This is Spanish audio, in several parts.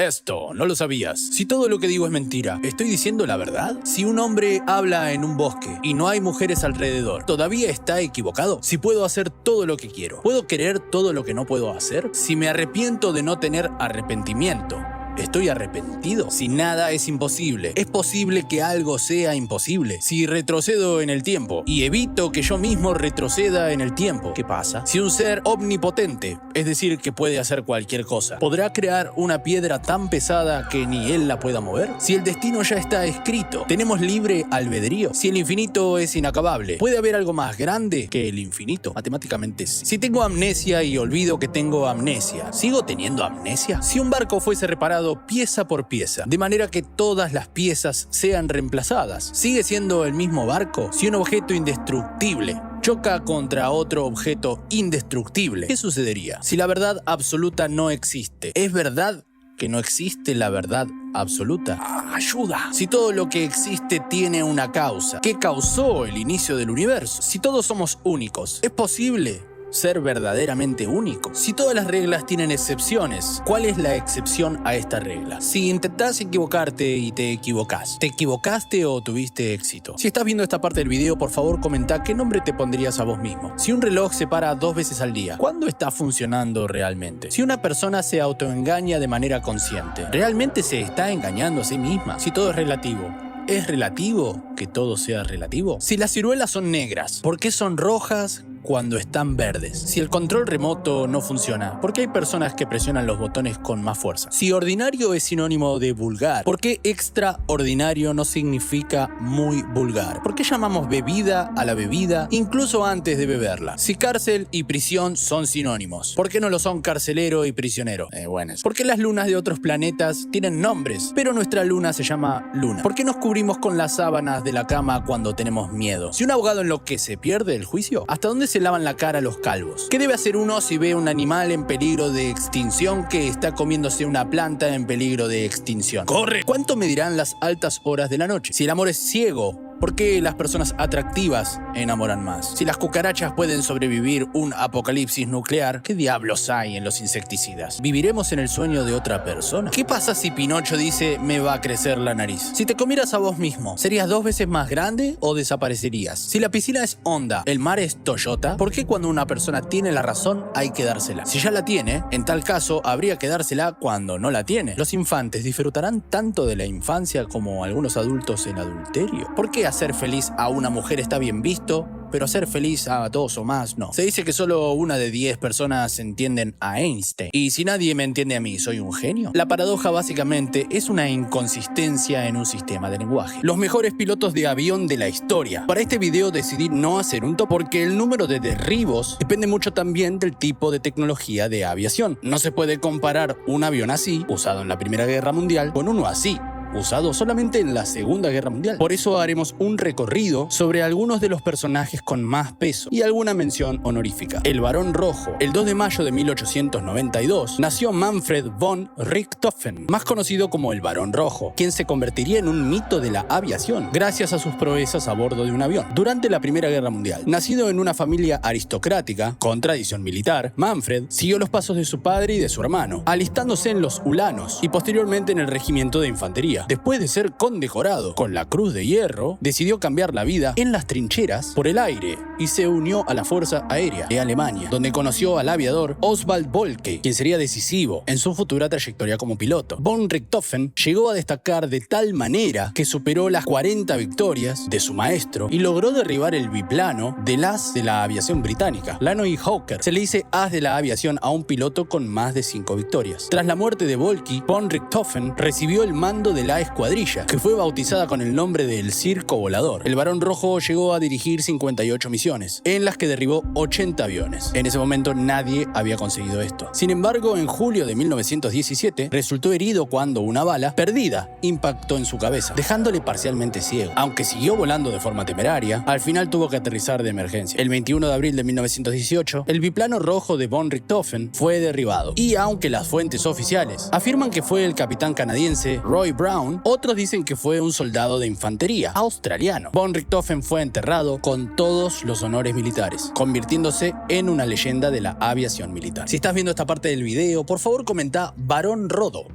Esto no lo sabías. Si todo lo que digo es mentira, ¿estoy diciendo la verdad? Si un hombre habla en un bosque y no hay mujeres alrededor, ¿todavía está equivocado? Si puedo hacer todo lo que quiero, ¿puedo querer todo lo que no puedo hacer? Si me arrepiento de no tener arrepentimiento, ¿estoy arrepentido? Si nada es imposible, ¿es posible que algo sea imposible? Si retrocedo en el tiempo y evito que yo mismo retroceda en el tiempo, ¿qué pasa? Si un ser omnipotente, es decir, que puede hacer cualquier cosa, ¿podrá crear una piedra tan pesada que ni él la pueda mover? Si el destino ya está escrito, ¿tenemos libre albedrío? Si el infinito es inacabable, ¿puede haber algo más grande que el infinito? Matemáticamente sí. Si tengo amnesia y olvido que tengo amnesia, ¿sigo teniendo amnesia? Si un barco fuese reparado pieza por pieza, de manera que todas las piezas sean reemplazadas, ¿sigue siendo el mismo barco? Si un objeto indestructible choca contra otro objeto indestructible, ¿qué sucedería? Si la verdad absoluta no existe, ¿es verdad que no existe la verdad absoluta? ¡Ayuda! Si todo lo que existe tiene una causa, ¿qué causó el inicio del universo? Si todos somos únicos, ¿es posible ser verdaderamente único? Si todas las reglas tienen excepciones, ¿cuál es la excepción a esta regla? Si intentás equivocarte y te equivocás, ¿te equivocaste o tuviste éxito? Si estás viendo esta parte del video, por favor comenta qué nombre te pondrías a vos mismo. Si un reloj se para 2 veces al día, ¿cuándo está funcionando realmente? Si una persona se autoengaña de manera consciente, ¿realmente se está engañando a sí misma? Si todo es relativo, ¿es relativo que todo sea relativo? Si las ciruelas son negras, ¿por qué son rojas cuando están verdes? Si el control remoto no funciona, ¿por qué hay personas que presionan los botones con más fuerza? Si ordinario es sinónimo de vulgar, ¿por qué extraordinario no significa muy vulgar? ¿Por qué llamamos bebida a la bebida incluso antes de beberla? Si cárcel y prisión son sinónimos, ¿por qué no lo son carcelero y prisionero? Buenas. ¿Por qué las lunas de otros planetas tienen nombres, pero nuestra luna se llama luna? ¿Por qué nos cubrimos con las sábanas de la cama cuando tenemos miedo? Si un abogado enloquece, ¿pierde el juicio? ¿Hasta dónde se lavan la cara los calvos? ¿Qué debe hacer uno si ve un animal en peligro de extinción que está comiéndose una planta en peligro de extinción? ¡Corre! ¿Cuánto medirán las altas horas de la noche? Si el amor es ciego, ¿por qué las personas atractivas enamoran más? Si las cucarachas pueden sobrevivir un apocalipsis nuclear, ¿qué diablos hay en los insecticidas? ¿Viviremos en el sueño de otra persona? ¿Qué pasa si Pinocho dice me va a crecer la nariz? Si te comieras a vos mismo, ¿serías 2 veces más grande o desaparecerías? Si la piscina es Honda, el mar es Toyota, ¿por qué cuando una persona tiene la razón hay que dársela? Si ya la tiene, en tal caso habría que dársela cuando no la tiene. ¿Los infantes disfrutarán tanto de la infancia como algunos adultos en adulterio? ¿Por qué hacer feliz a una mujer está bien visto, pero hacer feliz a 2 o más no? Se dice que solo 1 de 10 personas entienden a Einstein. ¿Y si nadie me entiende a mí, soy un genio? La paradoja básicamente es una inconsistencia en un sistema de lenguaje. Los mejores pilotos de avión de la historia. Para este video decidí no hacer un top porque el número de derribos depende mucho también del tipo de tecnología de aviación. No se puede comparar un avión así, usado en la Primera Guerra Mundial, con uno así, usado solamente en la Segunda Guerra Mundial. Por eso haremos un recorrido sobre algunos de los personajes con más peso y alguna mención honorífica. El Barón Rojo. El 2 de mayo de 1892 nació Manfred von Richthofen, más conocido como el Barón Rojo, quien se convertiría en un mito de la aviación gracias a sus proezas a bordo de un avión. Durante la Primera Guerra Mundial, nacido en una familia aristocrática con tradición militar, Manfred siguió los pasos de su padre y de su hermano, alistándose en los ulanos y posteriormente en el regimiento de infantería. Después de ser condecorado con la Cruz de Hierro, decidió cambiar la vida en las trincheras por el aire y se unió a la Fuerza Aérea de Alemania, donde conoció al aviador Oswald Boelcke, quien sería decisivo en su futura trayectoria como piloto. Von Richthofen llegó a destacar de tal manera que superó las 40 victorias de su maestro y logró derribar el biplano del as de la aviación británica, Lannoy Hawker. Se le dice as de la aviación a un piloto con más de 5 victorias. Tras la muerte de Boelcke, Von Richthofen recibió el mando de la escuadrilla, que fue bautizada con el nombre del Circo Volador. El Barón Rojo llegó a dirigir 58 misiones, en las que derribó 80 aviones. En ese momento nadie había conseguido esto. Sin embargo, en julio de 1917, resultó herido cuando una bala perdida impactó en su cabeza, dejándole parcialmente ciego. Aunque siguió volando de forma temeraria, al final tuvo que aterrizar de emergencia. El 21 de abril de 1918, el biplano rojo de Von Richthofen fue derribado. Y aunque las fuentes oficiales afirman que fue el capitán canadiense Roy Brown, otros dicen que fue un soldado de infantería australiano. Von Richthofen fue enterrado con todos los honores militares, convirtiéndose en una leyenda de la aviación militar. Si estás viendo esta parte del video, por favor comenta Barón Rodo.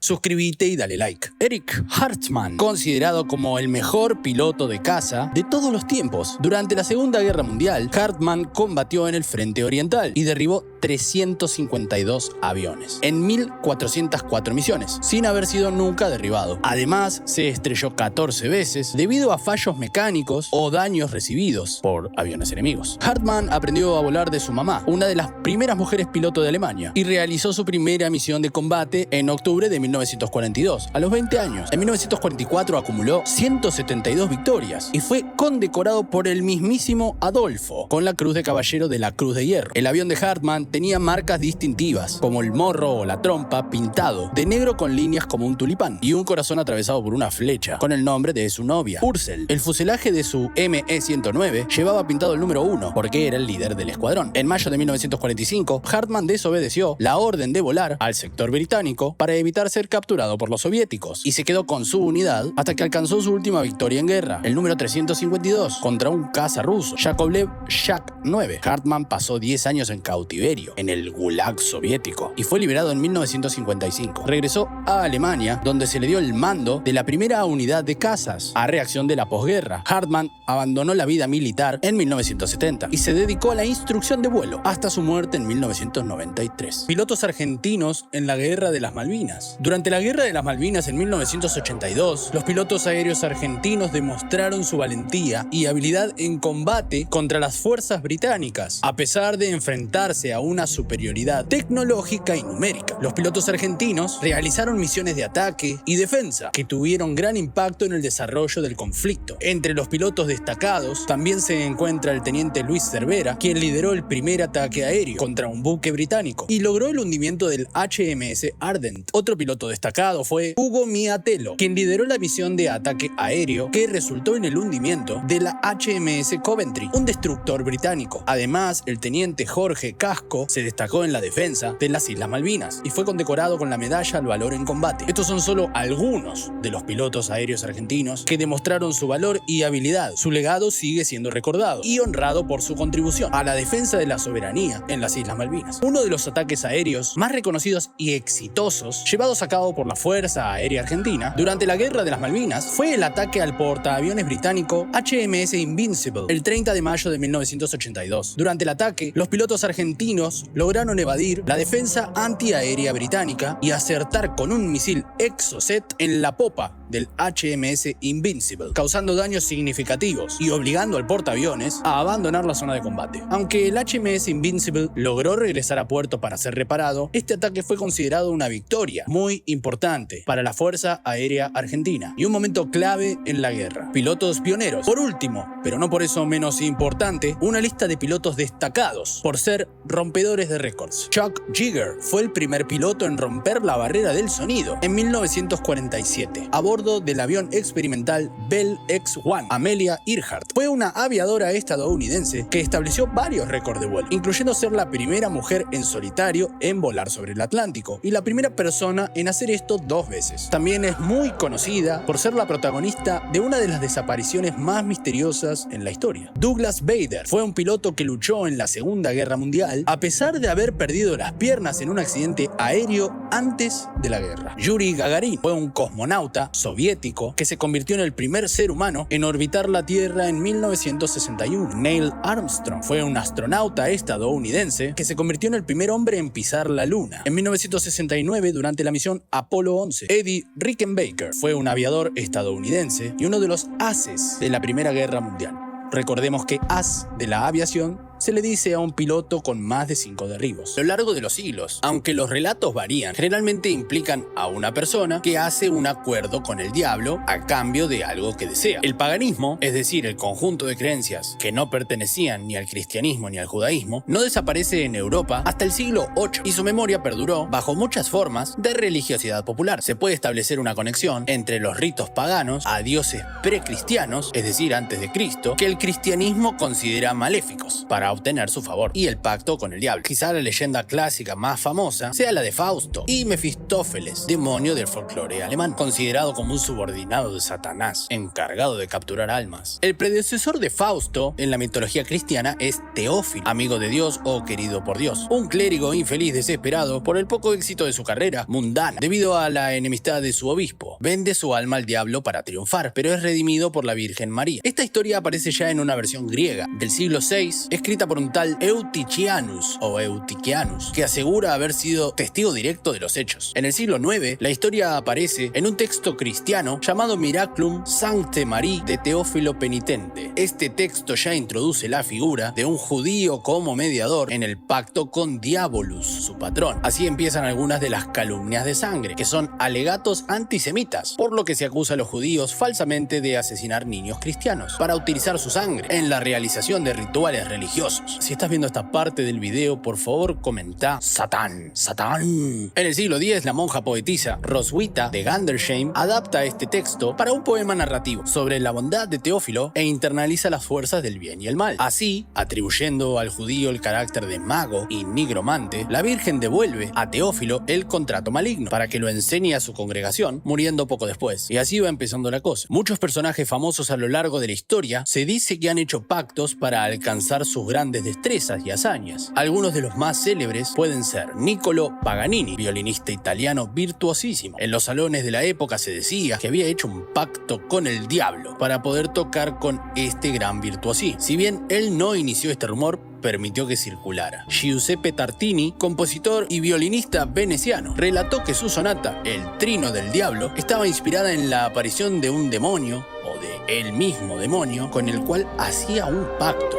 suscríbete y dale like. Erich Hartmann, considerado como el mejor piloto de caza de todos los tiempos. Durante la Segunda Guerra Mundial, Hartmann combatió en el Frente Oriental y derribó 352 aviones en 1.404 misiones, sin haber sido nunca derribado. Además, se estrelló 14 veces debido a fallos mecánicos o daños recibidos por aviones enemigos. Hartmann aprendió a volar de su mamá, una de las primeras mujeres piloto de Alemania, y realizó su primera misión de combate en octubre de 1942, a los 20 años. En 1944 acumuló 172 victorias y fue condecorado por el mismísimo Adolfo con la Cruz de Caballero de la Cruz de Hierro. El avión de Hartmann tenía marcas distintivas, como el morro o la trompa pintado de negro con líneas como un tulipán y un corazón atravesado por una flecha con el nombre de su novia, Ursel. El fuselaje de su ME-109 llevaba pintado el número 1 porque era el líder del escuadrón. En mayo de 1945, Hartmann desobedeció la orden de volar al sector británico para evitar ser capturado por los soviéticos y se quedó con su unidad hasta que alcanzó su última victoria en guerra, el número 352, contra un caza ruso, Yakovlev Yak-9. Hartmann pasó 10 años en cautiverio en el Gulag soviético y fue liberado en 1955. Regresó a Alemania, donde se le dio el mando de la primera unidad de cazas a reacción de la posguerra. Hartmann abandonó la vida militar en 1970 y se dedicó a la instrucción de vuelo hasta su muerte en 1993. Pilotos argentinos en la Guerra de las Malvinas. Durante la Guerra de las Malvinas en 1982, los pilotos aéreos argentinos demostraron su valentía y habilidad en combate contra las fuerzas británicas, a pesar de enfrentarse a una superioridad tecnológica y numérica. Los pilotos argentinos realizaron misiones de ataque y defensa que tuvieron gran impacto en el desarrollo del conflicto. Entre los pilotos destacados también se encuentra el teniente Luis Cervera, quien lideró el primer ataque aéreo contra un buque británico y logró el hundimiento del HMS Ardent. Otro piloto destacado fue Hugo Miatelo, quien lideró la misión de ataque aéreo que resultó en el hundimiento de la HMS Coventry, un destructor británico. Además, el teniente Jorge Casco se destacó en la defensa de las Islas Malvinas y fue condecorado con la medalla al valor en combate. Estos son solo algunos de los pilotos aéreos argentinos que demostraron su valor y habilidad. Su legado sigue siendo recordado y honrado por su contribución a la defensa de la soberanía en las Islas Malvinas. Uno de los ataques aéreos más reconocidos y exitosos llevados a cabo por la Fuerza Aérea Argentina durante la Guerra de las Malvinas fue el ataque al portaaviones británico HMS Invincible el 30 de mayo de 1982. Durante el ataque, los pilotos argentinos lograron evadir la defensa antiaérea británica y acertar con un misil Exocet en la popa del HMS Invincible, causando daños significativos y obligando al portaaviones a abandonar la zona de combate. Aunque el HMS Invincible logró regresar a puerto para ser reparado, este ataque fue considerado una victoria muy importante para la Fuerza Aérea Argentina y un momento clave en la guerra. Pilotos pioneros. Por último, pero no por eso menos importante, una lista de pilotos destacados por ser rompedores de récords. Chuck Yeager fue el primer piloto en romper la barrera del sonido en 1947 a bordo del avión experimental Bell X-1. Amelia Earhart fue una aviadora estadounidense que estableció varios récords de vuelo, incluyendo ser la primera mujer en solitario en volar sobre el Atlántico y la primera persona en hacer esto 2 veces. También es muy conocida por ser la protagonista de una de las desapariciones más misteriosas en la historia. Douglas Bader fue un piloto que luchó en la Segunda Guerra Mundial a pesar de haber perdido las piernas en un accidente aéreo antes de la guerra. Yuri Gagarin fue un cosmonauta soviético que se convirtió en el primer ser humano en orbitar la Tierra en 1961. Neil Armstrong fue un astronauta estadounidense que se convirtió en el primer hombre en pisar la Luna en 1969 durante la misión Apolo 11. Eddie Rickenbacker fue un aviador estadounidense y uno de los ases de la Primera Guerra Mundial. Recordemos que as de la aviación se le dice a un piloto con más de 5 derribos. A lo largo de los siglos, aunque los relatos varían, generalmente implican a una persona que hace un acuerdo con el diablo a cambio de algo que desea. El paganismo, es decir, el conjunto de creencias que no pertenecían ni al cristianismo ni al judaísmo, no desaparece en Europa hasta el siglo VIII y su memoria perduró bajo muchas formas de religiosidad popular. Se puede establecer una conexión entre los ritos paganos a dioses precristianos, es decir, antes de Cristo, que el cristianismo considera maléficos. Para obtener su favor, y el pacto con el diablo. Quizá la leyenda clásica más famosa sea la de Fausto y Mefistófeles, demonio del folclore alemán, considerado como un subordinado de Satanás, encargado de capturar almas. El predecesor de Fausto en la mitología cristiana es Teófilo, amigo de Dios o querido por Dios, un clérigo infeliz desesperado por el poco éxito de su carrera mundana debido a la enemistad de su obispo. Vende su alma al diablo para triunfar, pero es redimido por la Virgen María. Esta historia aparece ya en una versión griega del siglo VI, escrita por un tal Eutychianus o Euticianus, que asegura haber sido testigo directo de los hechos. En el siglo IX, la historia aparece en un texto cristiano llamado Miraculum Sancte Marie de Teófilo Penitente. Este texto ya introduce la figura de un judío como mediador en el pacto con Diabolus, su patrón. Así empiezan algunas de las calumnias de sangre, que son alegatos antisemitas, por lo que se acusa a los judíos falsamente de asesinar niños cristianos para utilizar su sangre en la realización de rituales religiosos. Si estás viendo esta parte del video, por favor comenta Satán, Satán. En el siglo X, la monja poetisa Roswitha de Gandersheim adapta este texto para un poema narrativo sobre la bondad de Teófilo e internaliza las fuerzas del bien y el mal. Así, atribuyendo al judío el carácter de mago y nigromante, la Virgen devuelve a Teófilo el contrato maligno para que lo enseñe a su congregación, muriendo poco después. Y así va empezando la cosa. Muchos personajes famosos a lo largo de la historia se dice que han hecho pactos para alcanzar sus grandes destrezas y hazañas. Algunos de los más célebres pueden ser Niccolò Paganini, violinista italiano virtuosísimo. En los salones de la época se decía que había hecho un pacto con el diablo para poder tocar con este gran virtuosí. Si bien él no inició este rumor, permitió que circulara. Giuseppe Tartini, compositor y violinista veneciano, relató que su sonata, El Trino del Diablo, estaba inspirada en la aparición de un demonio, o de él mismo demonio, con el cual hacía un pacto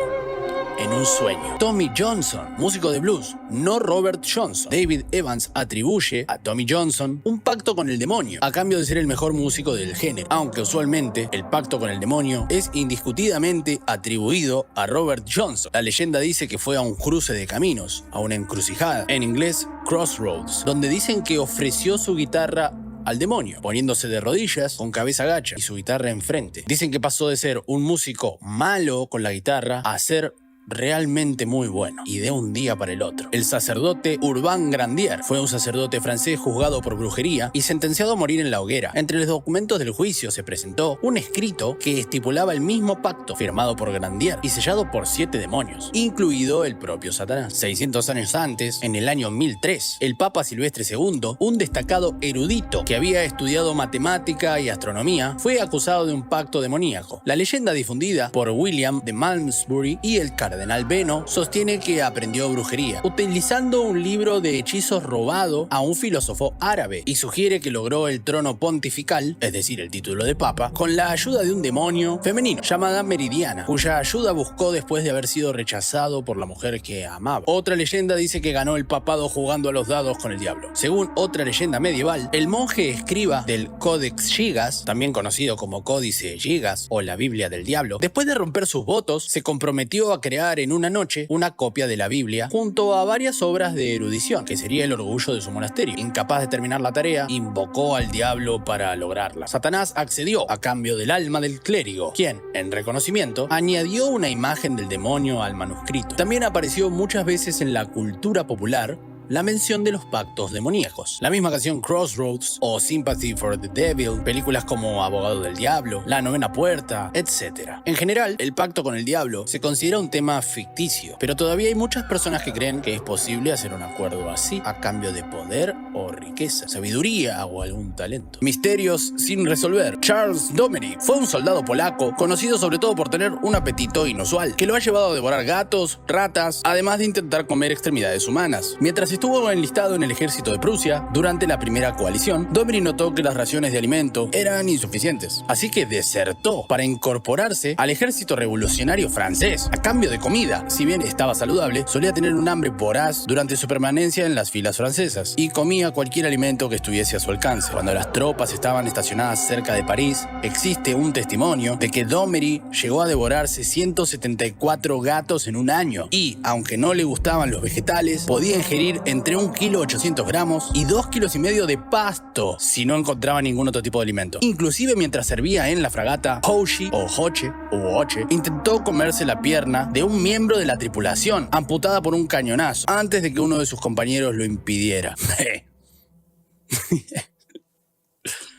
en un sueño. Tommy Johnson, músico de blues, no Robert Johnson. David Evans atribuye a Tommy Johnson un pacto con el demonio, a cambio de ser el mejor músico del género, aunque usualmente el pacto con el demonio es indiscutidamente atribuido a Robert Johnson. La leyenda dice que fue a un cruce de caminos, a una encrucijada, en inglés Crossroads, donde dicen que ofreció su guitarra al demonio, poniéndose de rodillas, con cabeza gacha y su guitarra enfrente. Dicen que pasó de ser un músico malo con la guitarra a ser realmente muy bueno, y de un día para el otro. El sacerdote Urbain Grandier fue un sacerdote francés juzgado por brujería y sentenciado a morir en la hoguera. Entre los documentos del juicio se presentó un escrito que estipulaba el mismo pacto firmado por Grandier y sellado por 7 demonios, incluido el propio Satanás. 600 años antes, en el año 1003, el Papa Silvestre II, un destacado erudito que había estudiado matemática y astronomía, fue acusado de un pacto demoníaco. La leyenda difundida por William de Malmesbury y el cardenal Beno sostiene que aprendió brujería utilizando un libro de hechizos robado a un filósofo árabe, y sugiere que logró el trono pontifical, es decir, el título de papa, con la ayuda de un demonio femenino llamada Meridiana, cuya ayuda buscó después de haber sido rechazado por la mujer que amaba. Otra leyenda dice que ganó el papado jugando a los dados con el diablo. Según otra leyenda medieval, el monje escriba del Codex Gigas, también conocido como Códice Gigas o la Biblia del Diablo, después de romper sus votos, se comprometió a crear en una noche una copia de la Biblia junto a varias obras de erudición, que sería el orgullo de su monasterio. Incapaz de terminar la tarea, invocó al diablo para lograrla. Satanás accedió a cambio del alma del clérigo, quien, en reconocimiento, añadió una imagen del demonio al manuscrito. También apareció muchas veces en la cultura popular la mención de los pactos demoníacos. La misma canción Crossroads o Sympathy for the Devil, películas como Abogado del Diablo, La Novena Puerta, etc. En general, el pacto con el diablo se considera un tema ficticio, pero todavía hay muchas personas que creen que es posible hacer un acuerdo así a cambio de poder o riqueza, sabiduría o algún talento. Misterios sin resolver. Charles Domeric fue un soldado polaco conocido sobre todo por tener un apetito inusual, que lo ha llevado a devorar gatos, ratas, además de intentar comer extremidades humanas. Mientras estuvo enlistado en el ejército de Prusia durante la primera coalición, Domeric notó que las raciones de alimento eran insuficientes, así que desertó para incorporarse al ejército revolucionario francés a cambio de comida. Si bien estaba saludable, solía tener un hambre voraz durante su permanencia en las filas francesas y comía cualquier alimento que estuviese a su alcance. Cuando las tropas estaban estacionadas cerca de París, existe un testimonio de que Domeric llegó a devorarse 174 gatos en un año y, aunque no le gustaban los vegetales, podía ingerir entre 1,8 kg y 2,5 kg de pasto si no encontraba ningún otro tipo de alimento. Inclusive mientras servía en la fragata, Hoshi o Hoche intentó comerse la pierna de un miembro de la tripulación, amputada por un cañonazo, antes de que uno de sus compañeros lo impidiera.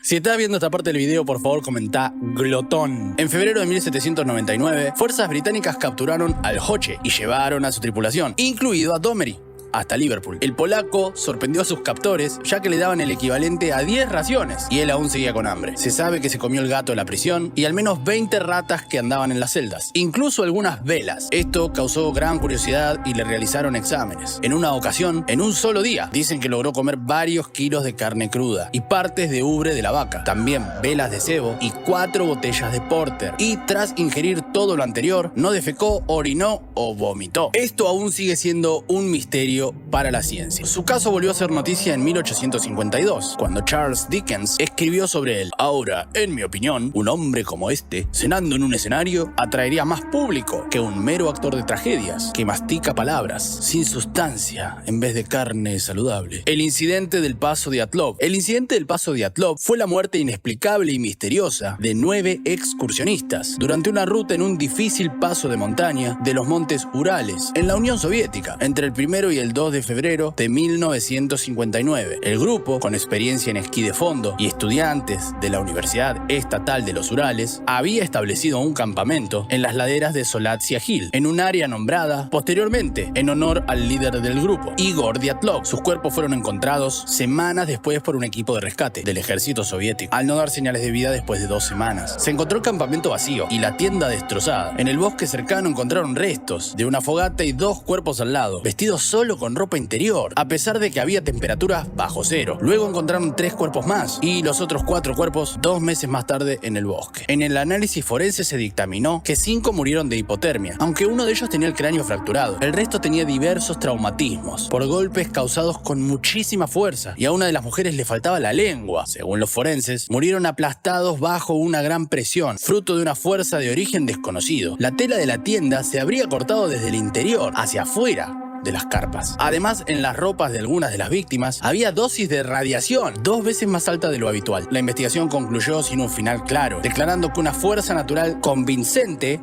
Si estás viendo esta parte del video, por favor comenta glotón. En febrero de 1799, fuerzas británicas capturaron al Hoche y llevaron a su tripulación, incluido a Domery, hasta Liverpool. El polaco sorprendió a sus captores, ya que le daban el equivalente a 10 raciones, y él aún seguía con hambre. Se sabe que se comió el gato de la prisión y al menos 20 ratas que andaban en las celdas, incluso algunas velas. Esto causó gran curiosidad y le realizaron exámenes. En una ocasión, en un solo día, dicen que logró comer varios kilos de carne cruda y partes de ubre de la vaca, también velas de cebo y 4 botellas de porter. Y tras ingerir todo lo anterior, no defecó, orinó o vomitó. Esto aún sigue siendo un misterio para la ciencia. Su caso volvió a ser noticia en 1852, cuando Charles Dickens escribió sobre él. Ahora, en mi opinión, un hombre como este, cenando en un escenario, atraería más público que un mero actor de tragedias, que mastica palabras sin sustancia en vez de carne saludable. El incidente del Paso de Dyatlov. El incidente del Paso de Dyatlov fue la muerte inexplicable y misteriosa de 9 excursionistas durante una ruta en un difícil paso de montaña de los montes Urales, en la Unión Soviética, entre el 1 y el 2 de febrero de 1959. El grupo, con experiencia en esquí de fondo y estudiantes de la Universidad Estatal de los Urales, había establecido un campamento en las laderas de Solatsia Hill, en un área nombrada posteriormente en honor al líder del grupo, Igor Dyatlov. Sus cuerpos fueron encontrados semanas después por un equipo de rescate del ejército soviético, al no dar señales de vida después de 2 semanas. Se encontró el campamento vacío y la tienda destrozada. En el bosque cercano encontraron restos de una fogata y 2 cuerpos al lado, vestidos solo con ropa interior, a pesar de que había temperaturas bajo cero. Luego encontraron 3 cuerpos más y los otros 4 cuerpos 2 meses más tarde en el bosque. En el análisis forense se dictaminó que 5 murieron de hipotermia, aunque uno de ellos tenía el cráneo fracturado. El resto tenía diversos traumatismos por golpes causados con muchísima fuerza, y a una de las mujeres le faltaba la lengua. Según los forenses, murieron aplastados bajo una gran presión, fruto de una fuerza de origen desconocido. La tela de la tienda se habría cortado desde el interior hacia afuera de las carpas. Además, en las ropas de algunas de las víctimas había dosis de radiación 2 veces más alta de lo habitual. La investigación concluyó sin un final claro, declarando que una fuerza natural convincente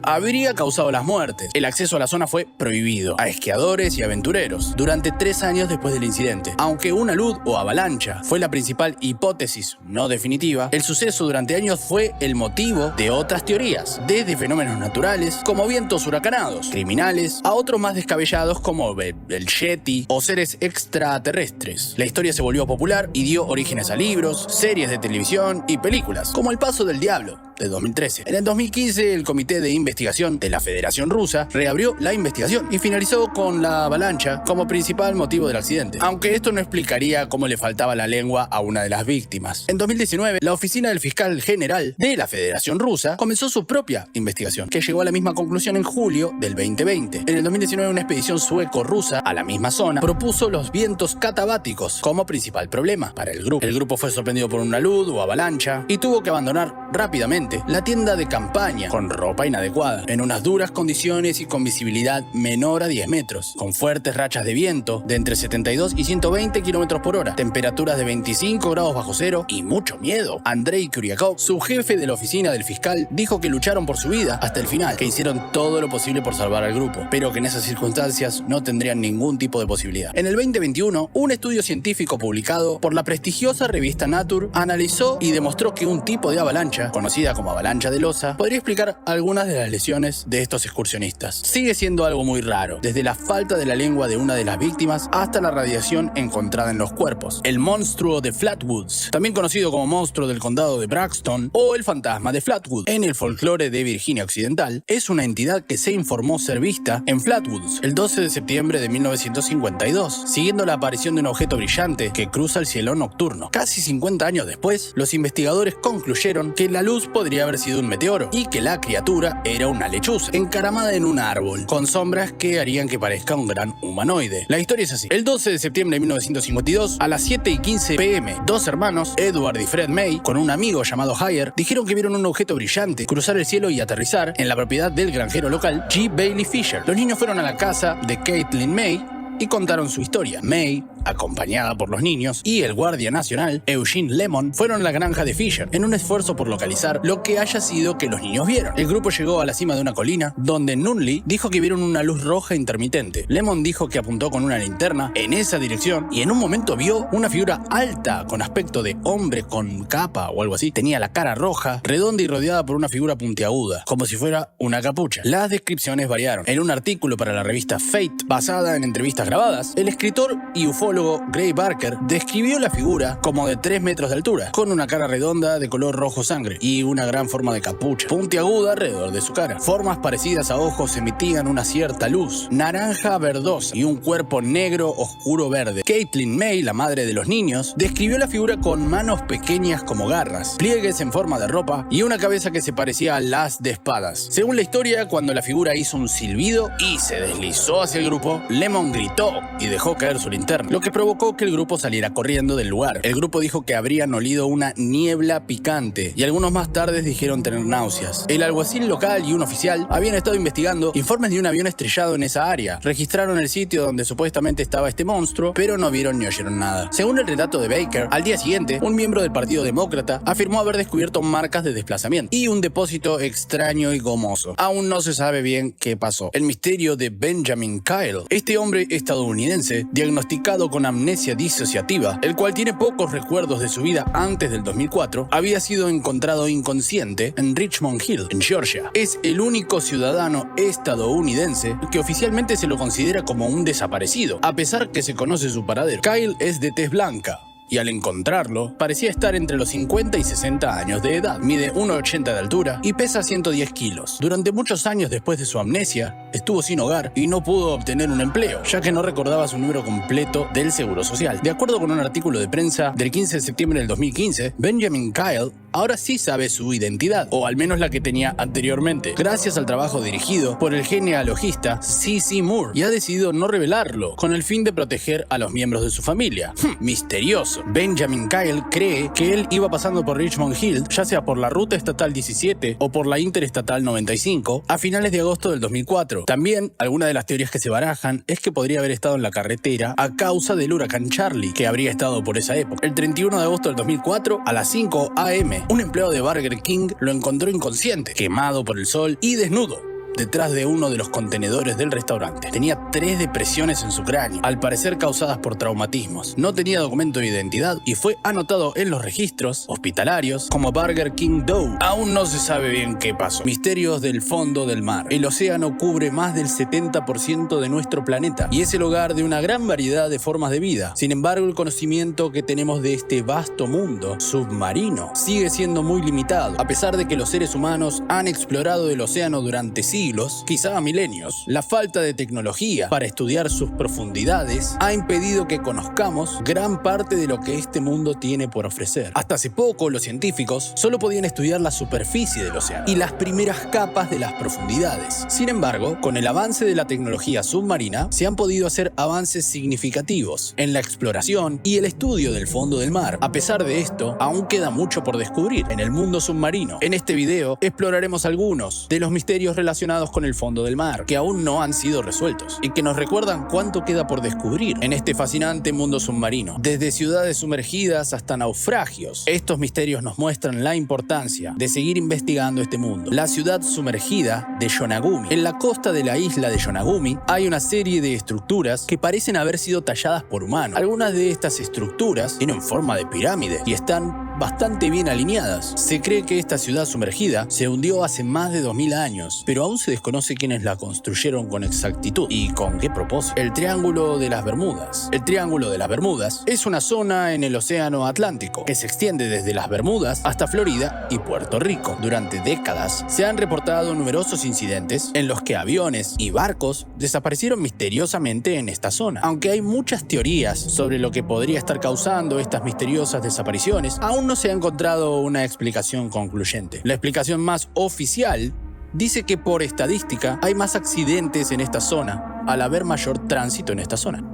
habría causado las muertes. El acceso a la zona fue prohibido a esquiadores y aventureros durante 3 años después del incidente. Aunque una luz o avalancha fue la principal hipótesis no definitiva, el suceso durante años fue el motivo de otras teorías, desde fenómenos naturales como vientos huracanados, criminales, a otros más descabellados como el Yeti o seres extraterrestres. La historia se volvió popular y dio orígenes a libros, series de televisión y películas, como El Paso del Diablo, de 2013. En el 2015, el Comité de Investigación de la Federación Rusa reabrió la investigación y finalizó con la avalancha como principal motivo del accidente, aunque esto no explicaría cómo le faltaba la lengua a una de las víctimas. En 2019, la oficina del fiscal general de la Federación Rusa comenzó su propia investigación, que llegó a la misma conclusión en julio del 2020. En el 2019, una expedición sueco-rusa a la misma zona propuso los vientos catabáticos como principal problema para el grupo. El grupo fue sorprendido por una luz o avalancha y tuvo que abandonar rápidamente la tienda de campaña con ropa inadecuada, en unas duras condiciones y con visibilidad menor a 10 metros, con fuertes rachas de viento de entre 72 y 120 km por hora, temperaturas de 25 grados bajo cero y mucho miedo. Andrei Kuryakov, su jefe de la oficina del fiscal, dijo que lucharon por su vida hasta el final, que hicieron todo lo posible por salvar al grupo, pero que en esas circunstancias no tendrían ningún tipo de posibilidad. En el 2021, un estudio científico publicado por la prestigiosa revista Nature analizó y demostró que un tipo de avalancha, conocida como avalancha de losa, podría explicar algunas de las lesiones de estos excursionistas. Sigue siendo algo muy raro, desde la falta de la lengua de una de las víctimas hasta la radiación encontrada en los cuerpos. El monstruo de Flatwoods, también conocido como monstruo del condado de Braxton o el fantasma de Flatwood en el folclore de Virginia Occidental, es una entidad que se informó ser vista en Flatwoods el 12 de septiembre de 1952, siguiendo la aparición de un objeto brillante que cruza el cielo nocturno. Casi 50 años después, los investigadores concluyeron que la luz podría haber sido un meteoro y que la criatura era una lechuza encaramada en un árbol, con sombras que harían que parezca un gran humanoide. La historia es así. El 12 de septiembre de 1952, a las 7:15 p.m., 2 hermanos, Edward y Fred May, con un amigo llamado Hyer, dijeron que vieron un objeto brillante cruzar el cielo y aterrizar en la propiedad del granjero local G. Bailey Fisher. Los niños fueron a la casa de Caitlin May y contaron su historia. May, acompañada por los niños, y el guardia nacional, Eugene Lemon, fueron a la granja de Fisher en un esfuerzo por localizar lo que haya sido que los niños vieron. El grupo llegó a la cima de una colina, donde Nunley dijo que vieron una luz roja intermitente. Lemon dijo que apuntó con una linterna en esa dirección y en un momento vio una figura alta con aspecto de hombre con capa o algo así. Tenía la cara roja, redonda y rodeada por una figura puntiaguda, como si fuera una capucha. Las descripciones variaron. En un artículo para la revista Fate, basada en entrevistas grabadas, el escritor y ufólogo Gray Barker describió la figura como de 3 metros de altura, con una cara redonda de color rojo sangre y una gran forma de capucha puntiaguda alrededor de su cara. Formas parecidas a ojos emitían una cierta luz naranja verdosa y un cuerpo negro oscuro verde. Caitlin May, la madre de los niños, describió la figura con manos pequeñas como garras, pliegues en forma de ropa y una cabeza que se parecía al as de espadas. Según la historia, cuando la figura hizo un silbido y se deslizó hacia el grupo, Lemon gritó y dejó caer su linterna, lo que provocó que el grupo saliera corriendo del lugar. El grupo dijo que habrían olido una niebla picante y algunos más tarde dijeron tener náuseas. El alguacil local y un oficial habían estado investigando informes de un avión estrellado en esa área. Registraron el sitio donde supuestamente estaba este monstruo, pero no vieron ni oyeron nada. Según el relato de Baker, al día siguiente, un miembro del Partido Demócrata afirmó haber descubierto marcas de desplazamiento y un depósito extraño y gomoso. Aún no se sabe bien qué pasó. El misterio de Benjamin Kyle, este hombre estadounidense diagnosticado con amnesia disociativa, el cual tiene pocos recuerdos de su vida antes del 2004, había sido encontrado inconsciente en Richmond Hill, en Georgia. Es el único ciudadano estadounidense que oficialmente se lo considera como un desaparecido, a pesar que se conoce su paradero. Kyle es de tez blanca y al encontrarlo, parecía estar entre los 50 y 60 años de edad. Mide 1,80 de altura y pesa 110 kilos. Durante muchos años después de su amnesia, estuvo sin hogar y no pudo obtener un empleo, ya que no recordaba su número completo del Seguro Social. De acuerdo con un artículo de prensa del 15 de septiembre del 2015, Benjamin Kyle ahora sí sabe su identidad, o al menos la que tenía anteriormente, gracias al trabajo dirigido por el genealogista C.C. Moore, y ha decidido no revelarlo, con el fin de proteger a los miembros de su familia. Misterioso. Benjamin Kyle cree que él iba pasando por Richmond Hill, ya sea por la Ruta Estatal 17 o por la Interestatal 95, a finales de agosto del 2004. También, alguna de las teorías que se barajan es que podría haber estado en la carretera a causa del huracán Charlie, que habría estado por esa época. El 31 de agosto del 2004, a las 5 a.m., un empleado de Burger King lo encontró inconsciente, quemado por el sol y desnudo, detrás de uno de los contenedores del restaurante. Tenía 3 depresiones en su cráneo, al parecer causadas por traumatismos. No tenía documento de identidad y fue anotado en los registros hospitalarios como Burger King Doe. Aún no se sabe bien qué pasó. Misterios del fondo del mar. El océano cubre más del 70% de nuestro planeta y es el hogar de una gran variedad de formas de vida. Sin embargo, el conocimiento que tenemos de este vasto mundo submarino sigue siendo muy limitado, a pesar de que los seres humanos han explorado el océano durante siglos, quizá milenios. La falta de tecnología para estudiar sus profundidades ha impedido que conozcamos gran parte de lo que este mundo tiene por ofrecer. Hasta hace poco, los científicos solo podían estudiar la superficie del océano y las primeras capas de las profundidades. Sin embargo, con el avance de la tecnología submarina, se han podido hacer avances significativos en la exploración y el estudio del fondo del mar. A pesar de esto, aún queda mucho por descubrir en el mundo submarino. En este video exploraremos algunos de los misterios relacionados con el fondo del mar, que aún no han sido resueltos y que nos recuerdan cuánto queda por descubrir en este fascinante mundo submarino. Desde ciudades sumergidas hasta naufragios, estos misterios nos muestran la importancia de seguir investigando este mundo. La ciudad sumergida de Yonaguni. En la costa de la isla de Yonaguni hay una serie de estructuras que parecen haber sido talladas por humanos. Algunas de estas estructuras tienen forma de pirámide y están bastante bien alineadas. Se cree que esta ciudad sumergida se hundió hace más de 2000 años, pero aún se desconoce quiénes la construyeron con exactitud y con qué propósito. El Triángulo de las Bermudas. El Triángulo de las Bermudas es una zona en el Océano Atlántico que se extiende desde las Bermudas hasta Florida y Puerto Rico. Durante décadas se han reportado numerosos incidentes en los que aviones y barcos desaparecieron misteriosamente en esta zona. Aunque hay muchas teorías sobre lo que podría estar causando estas misteriosas desapariciones, aún no se ha encontrado una explicación concluyente. La explicación más oficial dice que por estadística hay más accidentes en esta zona al haber mayor tránsito en esta zona.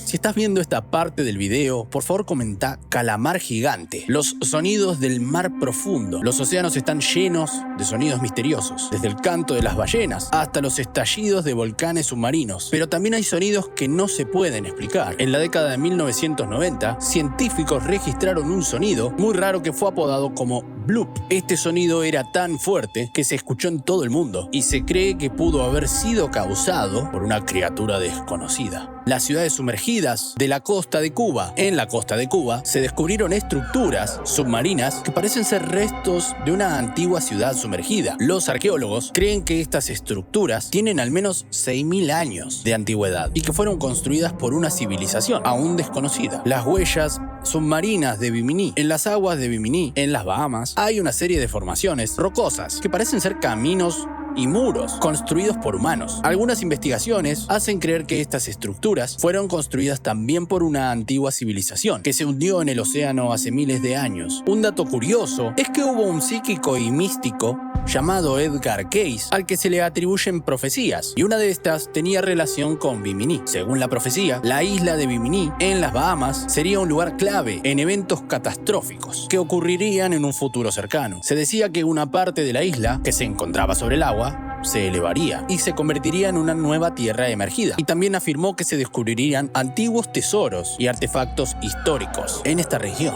Si estás viendo esta parte del video, por favor comenta calamar gigante. Los sonidos del mar profundo. Los océanos están llenos de sonidos misteriosos, desde el canto de las ballenas hasta los estallidos de volcanes submarinos. Pero también hay sonidos que no se pueden explicar. En la década de 1990, científicos registraron un sonido muy raro que fue apodado como bloop. Este sonido era tan fuerte que se escuchó en todo el mundo y se cree que pudo haber sido causado por una criatura desconocida. Las ciudades sumergidas de la costa de Cuba. En la costa de Cuba se descubrieron estructuras submarinas que parecen ser restos de una antigua ciudad sumergida. Los arqueólogos creen que estas estructuras tienen al menos 6.000 años de antigüedad y que fueron construidas por una civilización aún desconocida. Las huellas submarinas de Bimini. En las aguas de Bimini, en las Bahamas, hay una serie de formaciones rocosas que parecen ser caminos y muros construidos por humanos. Algunas investigaciones hacen creer que estas estructuras fueron construidas también por una antigua civilización que se hundió en el océano hace miles de años. Un dato curioso es que hubo un psíquico y místico llamado Edgar Cayce, al que se le atribuyen profecías, y una de estas tenía relación con Bimini. Según la profecía, la isla de Bimini, en las Bahamas, sería un lugar clave en eventos catastróficos que ocurrirían en un futuro cercano. Se decía que una parte de la isla, que se encontraba sobre el agua, se elevaría y se convertiría en una nueva tierra emergida. Y también afirmó que se descubrirían antiguos tesoros y artefactos históricos en esta región.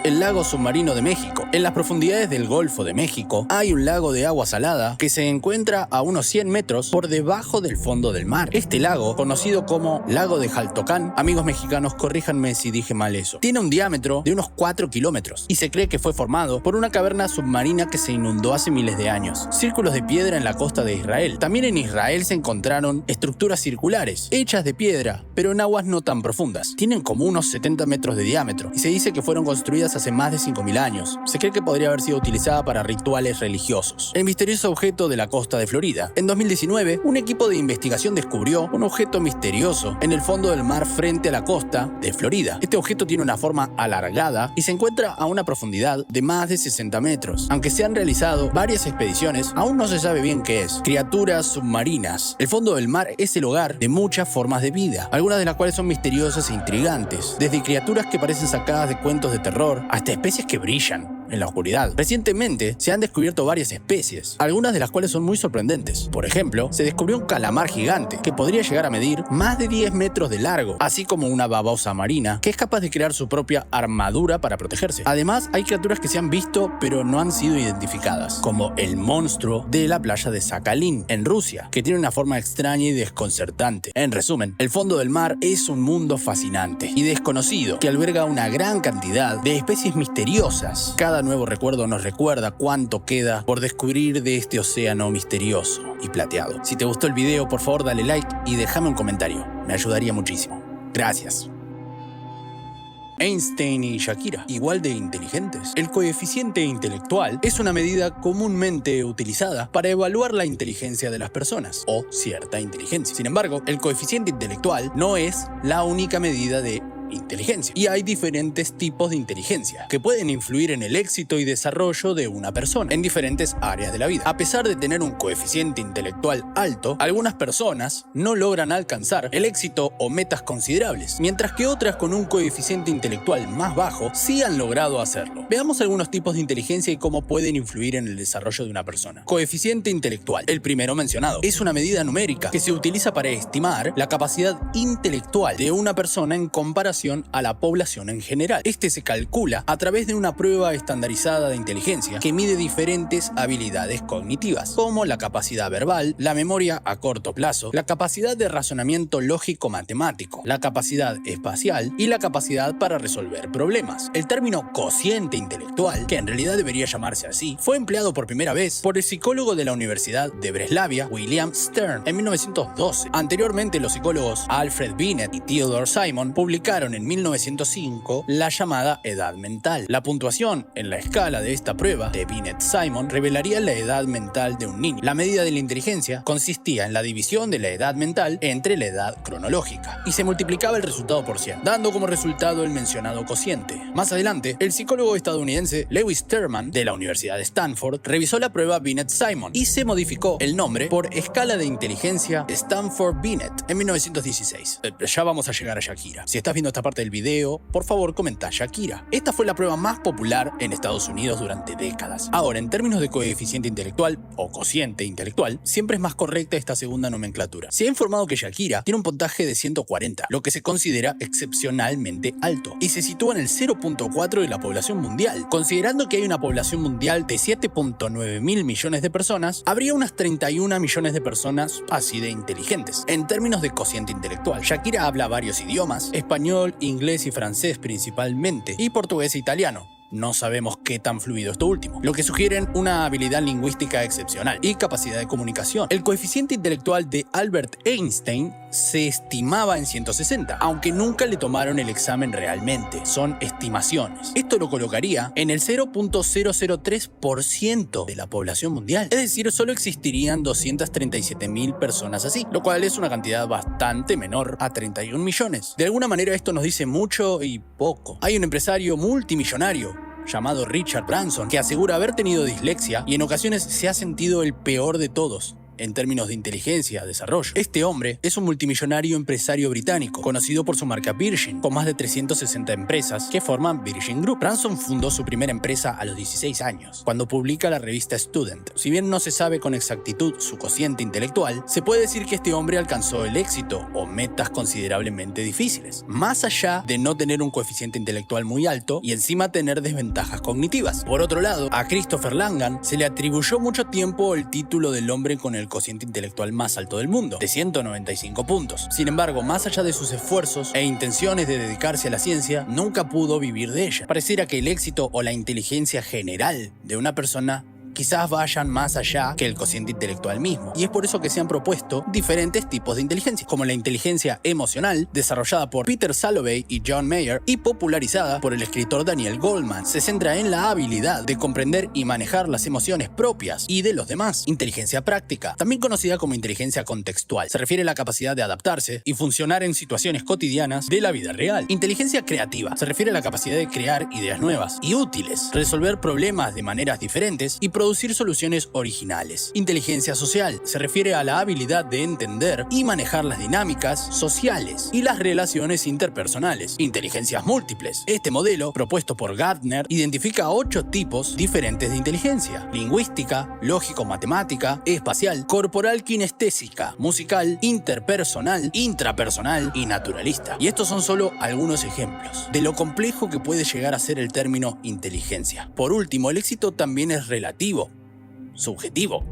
El lago submarino de México. En las profundidades del Golfo de México hay un lago de agua salada que se encuentra a unos 100 metros por debajo del fondo del mar. Este lago, conocido como Lago de Jaltocán, amigos mexicanos, corríjanme si dije mal eso, tiene un diámetro de unos 4 kilómetros y se cree que fue formado por una caverna submarina que se inundó hace miles de años. Círculos de piedra en la costa de Israel. También en Israel se encontraron estructuras circulares, hechas de piedra, pero en aguas no tan profundas. Tienen como unos 70 metros de diámetro y se dice que fueron construidas hace más de 5.000 años. Se cree que podría haber sido utilizada para rituales religiosos. El misterioso objeto de la costa de Florida. En 2019, un equipo de investigación descubrió un objeto misterioso en el fondo del mar frente a la costa de Florida. Este objeto tiene una forma alargada y se encuentra a una profundidad de más de 60 metros. Aunque se han realizado varias expediciones, aún no se sabe bien qué es. Criaturas submarinas. El fondo del mar es el hogar de muchas formas de vida, algunas de las cuales son misteriosas e intrigantes, desde criaturas que parecen sacadas de cuentos de terror hasta especies que brillan en la oscuridad. Recientemente se han descubierto varias especies, algunas de las cuales son muy sorprendentes. Por ejemplo, se descubrió un calamar gigante que podría llegar a medir más de 10 metros de largo, así como una babosa marina que es capaz de crear su propia armadura para protegerse. Además, hay criaturas que se han visto pero no han sido identificadas, como el monstruo de la playa de Sakhalin, en Rusia, que tiene una forma extraña y desconcertante. En resumen, el fondo del mar es un mundo fascinante y desconocido que alberga una gran cantidad de especies misteriosas. Cada nuevo recuerdo nos recuerda cuánto queda por descubrir de este océano misterioso y plateado. Si te gustó el video, por favor dale like y déjame un comentario. Me ayudaría muchísimo. Gracias. Einstein y Shakira, igual de inteligentes. El coeficiente intelectual es una medida comúnmente utilizada para evaluar la inteligencia de las personas, o cierta inteligencia. Sin embargo, el coeficiente intelectual no es la única medida de inteligencia. Y hay diferentes tipos de inteligencia que pueden influir en el éxito y desarrollo de una persona en diferentes áreas de la vida. A pesar de tener un coeficiente intelectual alto, algunas personas no logran alcanzar el éxito o metas considerables, mientras que otras con un coeficiente intelectual más bajo sí han logrado hacerlo. Veamos algunos tipos de inteligencia y cómo pueden influir en el desarrollo de una persona. Coeficiente intelectual. El primero mencionado es una medida numérica que se utiliza para estimar la capacidad intelectual de una persona en comparación a la población en general. Este se calcula a través de una prueba estandarizada de inteligencia que mide diferentes habilidades cognitivas, como la capacidad verbal, la memoria a corto plazo, la capacidad de razonamiento lógico-matemático, la capacidad espacial y la capacidad para resolver problemas. El término cociente intelectual, que en realidad debería llamarse así, fue empleado por primera vez por el psicólogo de la Universidad de Breslavia, William Stern, en 1912. Anteriormente, los psicólogos Alfred Binet y Theodore Simon publicaron crearon en 1905 la llamada edad mental. La puntuación en la escala de esta prueba de Binet-Simon revelaría la edad mental de un niño. La medida de la inteligencia consistía en la división de la edad mental entre la edad cronológica y se multiplicaba el resultado por 100, dando como resultado el mencionado cociente. Más adelante, el psicólogo estadounidense Lewis Terman de la Universidad de Stanford revisó la prueba Binet-Simon y se modificó el nombre por escala de inteligencia Stanford-Binet en 1916. Ya vamos a llegar a Shakira. Si estás viendo esta parte del video, por favor comenta Shakira. Esta fue la prueba más popular en Estados Unidos durante décadas. Ahora, en términos de coeficiente intelectual o cociente intelectual, siempre es más correcta esta segunda nomenclatura. Se ha informado que Shakira tiene un puntaje de 140, lo que se considera excepcionalmente alto, y se sitúa en el 0.4 de la población mundial. Considerando que hay una población mundial de 7.9 mil millones de personas, habría unas 31 millones de personas así de inteligentes. En términos de cociente intelectual, Shakira habla varios idiomas, español, inglés y francés principalmente, y portugués e italiano. No sabemos qué tan fluido esto último, lo que sugieren una habilidad lingüística excepcional y capacidad de comunicación. El coeficiente intelectual de Albert Einstein se estimaba en 160, aunque nunca le tomaron el examen realmente. Son estimaciones. Esto lo colocaría en el 0.003% de la población mundial. Es decir, solo existirían 237.000 personas así, lo cual es una cantidad bastante menor a 31 millones. De alguna manera esto nos dice mucho y poco. Hay un empresario multimillonario llamado Richard Branson, que asegura haber tenido dislexia y en ocasiones se ha sentido el peor de todos en términos de inteligencia, desarrollo. Este hombre es un multimillonario empresario británico, conocido por su marca Virgin, con más de 360 empresas que forman Virgin Group. Branson fundó su primera empresa a los 16 años, cuando publica la revista Student. Si bien no se sabe con exactitud su cociente intelectual, se puede decir que este hombre alcanzó el éxito o metas considerablemente difíciles, más allá de no tener un coeficiente intelectual muy alto y encima tener desventajas cognitivas. Por otro lado, a Christopher Langan se le atribuyó mucho tiempo el título del hombre con el cociente intelectual más alto del mundo, de 195 puntos. Sin embargo, más allá de sus esfuerzos e intenciones de dedicarse a la ciencia, nunca pudo vivir de ella. Pareciera que el éxito o la inteligencia general de una persona quizás vayan más allá que el cociente intelectual mismo. Y es por eso que se han propuesto diferentes tipos de inteligencia, como la inteligencia emocional, desarrollada por Peter Salovey y John Mayer y popularizada por el escritor Daniel Goleman. Se centra en la habilidad de comprender y manejar las emociones propias y de los demás. Inteligencia práctica, también conocida como inteligencia contextual, se refiere a la capacidad de adaptarse y funcionar en situaciones cotidianas de la vida real. Inteligencia creativa, se refiere a la capacidad de crear ideas nuevas y útiles, resolver problemas de maneras diferentes y producir soluciones originales. Inteligencia social se refiere a la habilidad de entender y manejar las dinámicas sociales y las relaciones interpersonales. Inteligencias múltiples. Este modelo, propuesto por Gardner, identifica 8 tipos diferentes de inteligencia: lingüística, lógico-matemática, espacial, corporal kinestésica, musical, interpersonal, intrapersonal y naturalista. Y estos son solo algunos ejemplos de lo complejo que puede llegar a ser el término inteligencia. Por último, el éxito también es relativo, subjetivo.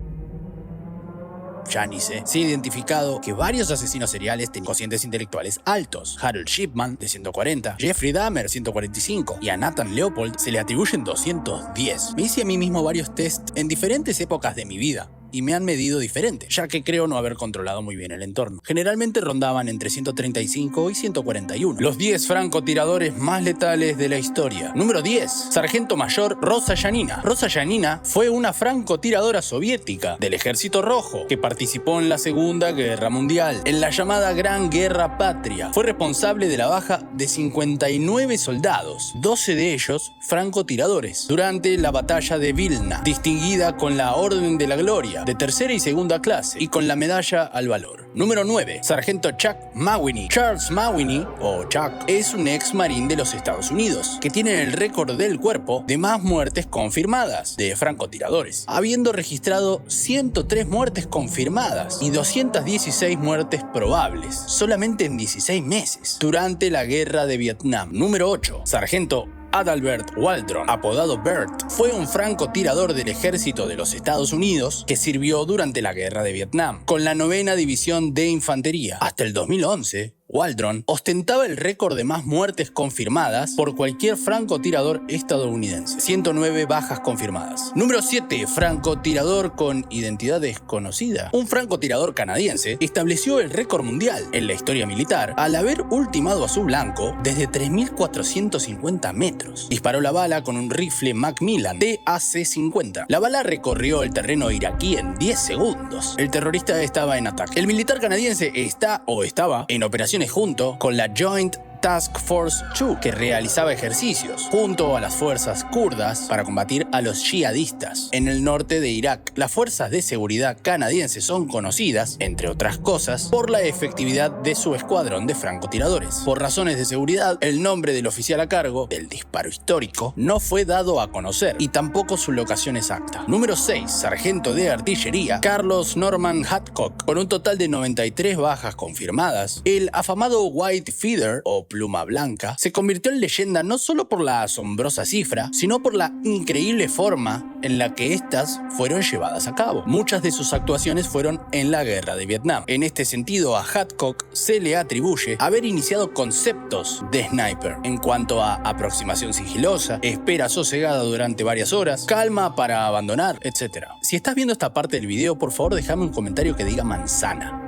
Ya ni sé. Se ha identificado que varios asesinos seriales tienen cocientes intelectuales altos. Harold Shipman, de 140, Jeffrey Dahmer, 145, y a Nathan Leopold se le atribuyen 210. Me hice a mí mismo varios tests en diferentes épocas de mi vida y me han medido diferente, ya que creo no haber controlado muy bien el entorno. Generalmente rondaban entre 135 y 141. Los 10 francotiradores más letales de la historia. Número 10. Sargento Mayor Rosa Yanina. Rosa Yanina fue una francotiradora soviética del Ejército Rojo que participó en la Segunda Guerra Mundial, en la llamada Gran Guerra Patria. Fue responsable de la baja de 59 soldados, 12 de ellos francotiradores, durante la batalla de Vilna, distinguida con la Orden de la Gloria de tercera y segunda clase y con la medalla al valor. Número 9. Sargento Chuck Mawhinney. Charles Mawhinney, o Chuck, es un ex marín de los Estados Unidos que tiene el récord del cuerpo de más muertes confirmadas de francotiradores, habiendo registrado 103 muertes confirmadas y 216 muertes probables solamente en 16 meses durante la guerra de Vietnam. Número 8. Sargento Adalbert Waldron, apodado Bert, fue un francotirador del ejército de los Estados Unidos que sirvió durante la guerra de Vietnam con la 9ª División de Infantería. Hasta el 2011, Waldron, ostentaba el récord de más muertes confirmadas por cualquier francotirador estadounidense. 109 bajas confirmadas. Número 7. Francotirador con identidad desconocida. Un francotirador canadiense estableció el récord mundial en la historia militar al haber ultimado a su blanco desde 3.450 metros. Disparó la bala con un rifle Macmillan TAC-50. La bala recorrió el terreno iraquí en 10 segundos. El terrorista estaba en ataque. El militar canadiense estaba en operación junto con la Joint Task Force 2, que realizaba ejercicios junto a las fuerzas kurdas para combatir a los yihadistas en el norte de Irak. Las fuerzas de seguridad canadienses son conocidas, entre otras cosas, por la efectividad de su escuadrón de francotiradores. Por razones de seguridad, el nombre del oficial a cargo del disparo histórico no fue dado a conocer y tampoco su locación exacta. Número 6. Sargento de artillería Carlos Norman Hadcock. Con un total de 93 bajas confirmadas, el afamado White Feather o pluma blanca se convirtió en leyenda no solo por la asombrosa cifra, sino por la increíble forma en la que éstas fueron llevadas a cabo. Muchas de sus actuaciones fueron en la guerra de Vietnam. En este sentido, a Hadcock se le atribuye haber iniciado conceptos de sniper en cuanto a aproximación sigilosa, espera sosegada durante varias horas, calma para abandonar, etc. Si estás viendo esta parte del video, por favor déjame un comentario que diga manzana.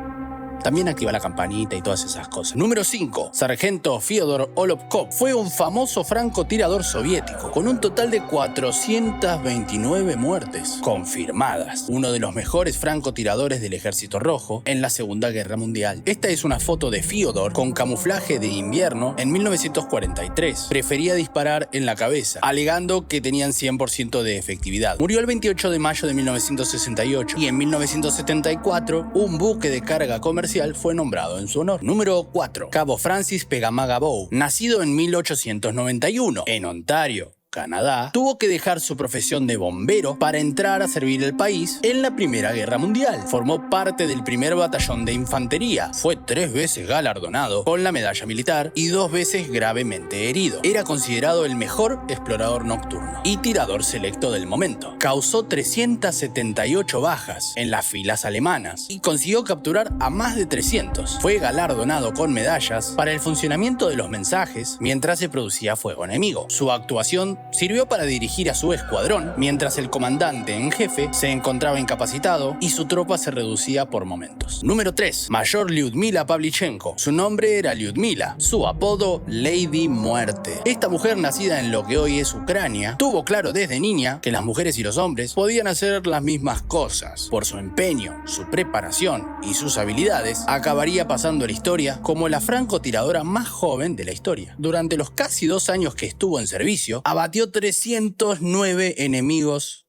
También activa la campanita y todas esas cosas. Número 5. Sargento Fyodor Olovkov fue un famoso francotirador soviético con un total de 429 muertes confirmadas. Uno de los mejores francotiradores del Ejército Rojo en la Segunda Guerra Mundial. Esta es una foto de Fyodor con camuflaje de invierno en 1943. Prefería disparar en la cabeza, alegando que tenían 100% de efectividad. Murió el 28 de mayo de 1968 y en 1974 un buque de carga comercial fue nombrado en su honor. Número 4. Cabo Francis Pegamagabo. Nacido en 1891 en Ontario, Canadá, tuvo que dejar su profesión de bombero para entrar a servir el país en la Primera Guerra Mundial. Formó parte del primer batallón de infantería. Fue 3 veces galardonado con la medalla militar y 2 veces gravemente herido. Era considerado el mejor explorador nocturno y tirador selecto del momento. Causó 378 bajas en las filas alemanas y consiguió capturar a más de 300. Fue galardonado con medallas para el funcionamiento de los mensajes mientras se producía fuego enemigo. Su actuación sirvió para dirigir a su escuadrón mientras el comandante en jefe se encontraba incapacitado y su tropa se reducía por momentos. Número 3. Mayor Lyudmila Pavlichenko. Su nombre era Lyudmila, su apodo Lady Muerte. Esta mujer, nacida en lo que hoy es Ucrania, tuvo claro desde niña que las mujeres y los hombres podían hacer las mismas cosas. Por su empeño, su preparación y sus habilidades, acabaría pasando a la historia como la francotiradora más joven de la historia. Durante los casi 2 años que estuvo en servicio, abatió 309 enemigos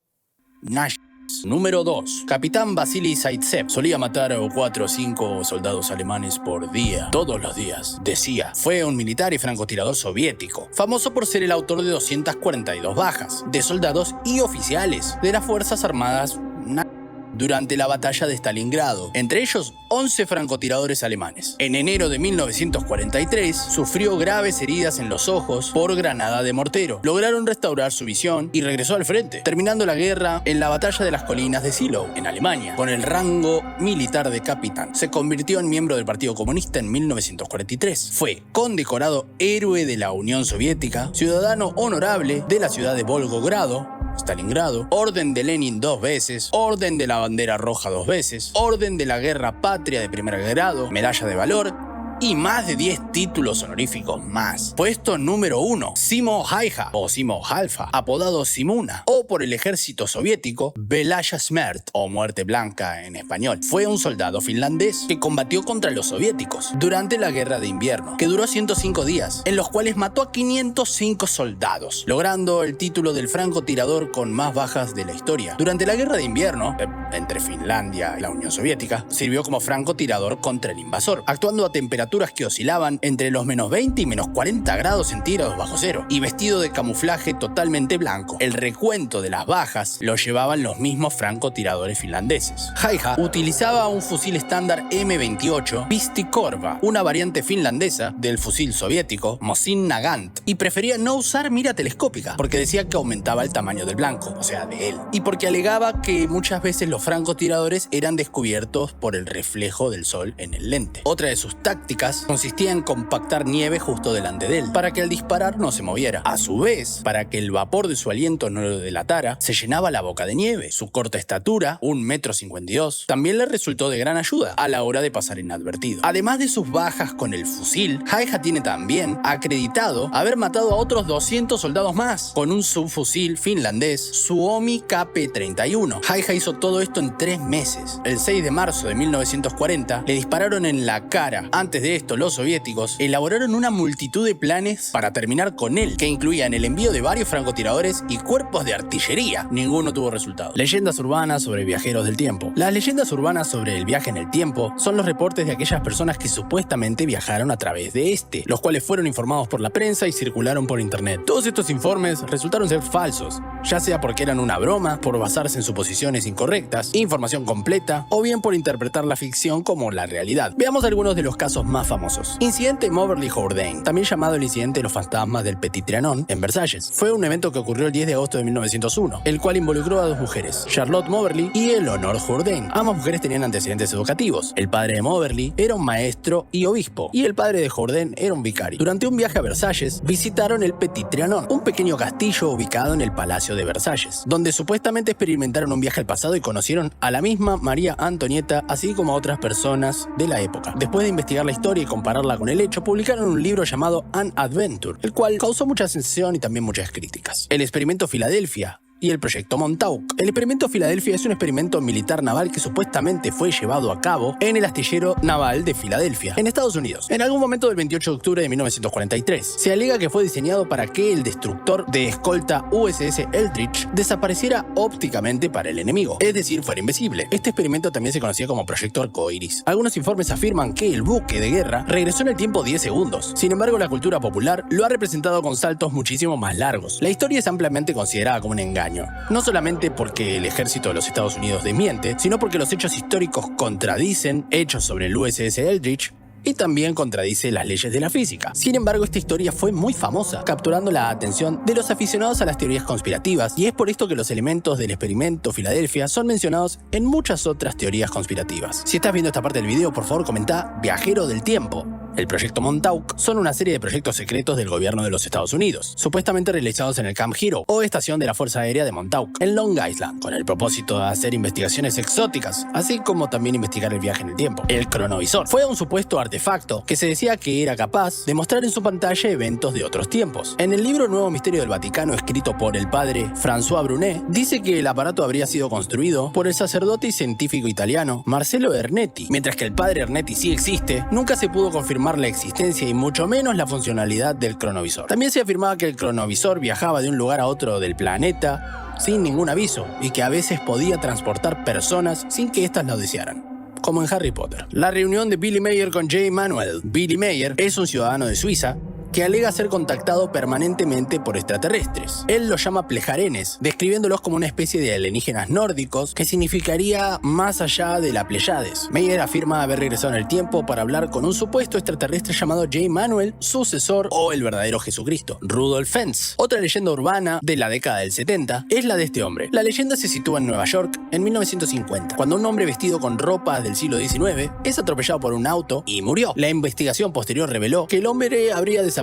nazis. Número 2. Capitán Vasily Zaitsev solía matar a 4 o 5 soldados alemanes por día, todos los días. Decía, fue un militar y francotirador soviético, famoso por ser el autor de 242 bajas de soldados y oficiales de las Fuerzas Armadas nazis durante la batalla de Stalingrado, entre ellos 11 francotiradores alemanes. En enero de 1943 sufrió graves heridas en los ojos por granada de mortero. Lograron restaurar su visión y regresó al frente, terminando la guerra en la batalla de las colinas de Zielou, en Alemania, con el rango militar de capitán. Se convirtió en miembro del Partido Comunista en 1943. Fue condecorado héroe de la Unión Soviética, ciudadano honorable de la ciudad de Volgogrado, Stalingrado, Orden de Lenin 2 veces, Orden de la Bandera Roja 2 veces, Orden de la Guerra Patria de primer grado, Medalla de Valor y más de 10 títulos honoríficos más. Puesto número 1, Simo Haija o Simo Halfa, apodado Simuna, o por el ejército soviético, Belaya Smert o Muerte Blanca en español. Fue un soldado finlandés que combatió contra los soviéticos durante la Guerra de Invierno, que duró 105 días, en los cuales mató a 505 soldados, logrando el título del francotirador con más bajas de la historia. Durante la Guerra de Invierno, entre Finlandia y la Unión Soviética, sirvió como francotirador contra el invasor, actuando a temperaturas que oscilaban entre los menos 20 y menos 40 grados centígrados bajo cero, y vestido de camuflaje totalmente blanco. El recuento de las bajas lo llevaban los mismos francotiradores finlandeses. Haija utilizaba un fusil estándar M28 Pistikorva, una variante finlandesa del fusil soviético Mosin Nagant, y prefería no usar mira telescópica porque decía que aumentaba el tamaño del blanco, o sea, de él, y porque alegaba que muchas veces los francotiradores eran descubiertos por el reflejo del sol en el lente. Otra de sus tácticas científicas consistía en compactar nieve justo delante de él, para que al disparar no se moviera. A su vez, para que el vapor de su aliento no lo delatara, se llenaba la boca de nieve. Su corta estatura, 1,52 m, también le resultó de gran ayuda a la hora de pasar inadvertido. Además de sus bajas con el fusil, Haija tiene también acreditado haber matado a otros 200 soldados más con un subfusil finlandés Suomi KP-31. Haija hizo todo esto en 3 meses. El 6 de marzo de 1940 le dispararon en la cara. Antes de esto, los soviéticos elaboraron una multitud de planes para terminar con él, que incluían el envío de varios francotiradores y cuerpos de artillería. Ninguno tuvo resultado. Leyendas urbanas sobre viajeros del tiempo. Las leyendas urbanas sobre el viaje en el tiempo son los reportes de aquellas personas que supuestamente viajaron a través de este, los cuales fueron informados por la prensa y circularon por internet. Todos estos informes resultaron ser falsos, ya sea porque eran una broma, por basarse en suposiciones incorrectas, información completa, o bien por interpretar la ficción como la realidad. Veamos algunos de los casos más famosos. Incidente Moberly Jourdain, también llamado el incidente de los fantasmas del Petit Trianon en Versalles. Fue un evento que ocurrió el 10 de agosto de 1901, el cual involucró a 2 mujeres, Charlotte Moberly y Eleanor Jourdain. Ambas mujeres tenían antecedentes educativos. El padre de Moberly era un maestro y obispo, y el padre de Jourdain era un vicario. Durante un viaje a Versalles, visitaron el Petit Trianon, un pequeño castillo ubicado en el Palacio de Versalles, donde supuestamente experimentaron un viaje al pasado y conocieron a la misma María Antonieta, así como a otras personas de la época. Después de investigar la historia y compararla con el hecho, publicaron un libro llamado An Adventure, el cual causó mucha sensación y también muchas críticas. El experimento Filadelfia y el proyecto Montauk. El experimento Filadelfia es un experimento militar naval que supuestamente fue llevado a cabo en el astillero naval de Filadelfia, en Estados Unidos, en algún momento del 28 de octubre de 1943. Se alega que fue diseñado para que el destructor de escolta USS Eldridge desapareciera ópticamente para el enemigo, es decir, fuera invisible. Este experimento también se conocía como proyecto arcoiris. Algunos informes afirman que el buque de guerra regresó en el tiempo 10 segundos. Sin embargo, la cultura popular lo ha representado con saltos muchísimo más largos. La historia es ampliamente considerada como un engaño. No solamente porque el ejército de los Estados Unidos desmiente, sino porque los hechos históricos contradicen hechos sobre el USS Eldridge y también contradice las leyes de la física. Sin embargo, esta historia fue muy famosa, capturando la atención de los aficionados a las teorías conspirativas, y es por esto que los elementos del experimento Filadelfia son mencionados en muchas otras teorías conspirativas. Si estás viendo esta parte del video, por favor comenta Viajero del Tiempo. El proyecto Montauk son una serie de proyectos secretos del gobierno de los Estados Unidos, supuestamente realizados en el Camp Hero o estación de la Fuerza Aérea de Montauk, en Long Island, con el propósito de hacer investigaciones exóticas, así como también investigar el viaje en el tiempo. El cronovisor fue un supuesto artefacto que se decía que era capaz de mostrar en su pantalla eventos de otros tiempos. En el libro Nuevo Misterio del Vaticano, escrito por el padre François Brunet, dice que el aparato habría sido construido por el sacerdote y científico italiano Marcello Ernetti. Mientras que el padre Ernetti sí existe, nunca se pudo confirmar la existencia y mucho menos la funcionalidad del cronovisor. También se afirmaba que el cronovisor viajaba de un lugar a otro del planeta sin ningún aviso y que a veces podía transportar personas sin que éstas lo desearan, como en Harry Potter. La reunión de Billy Mayer con J. Manuel. Billy Mayer es un ciudadano de Suiza que alega ser contactado permanentemente por extraterrestres. Él los llama plejarenes, describiéndolos como una especie de alienígenas nórdicos, que significaría más allá de la Pleiades. Meyer afirma haber regresado en el tiempo para hablar con un supuesto extraterrestre llamado J. Manuel, sucesor o el verdadero Jesucristo, Rudolf Fentz. Otra leyenda urbana de la década del 70 es la de este hombre. La leyenda se sitúa en Nueva York en 1950, cuando un hombre vestido con ropas del siglo XIX es atropellado por un auto y murió. La investigación posterior reveló que el hombre habría desaparecido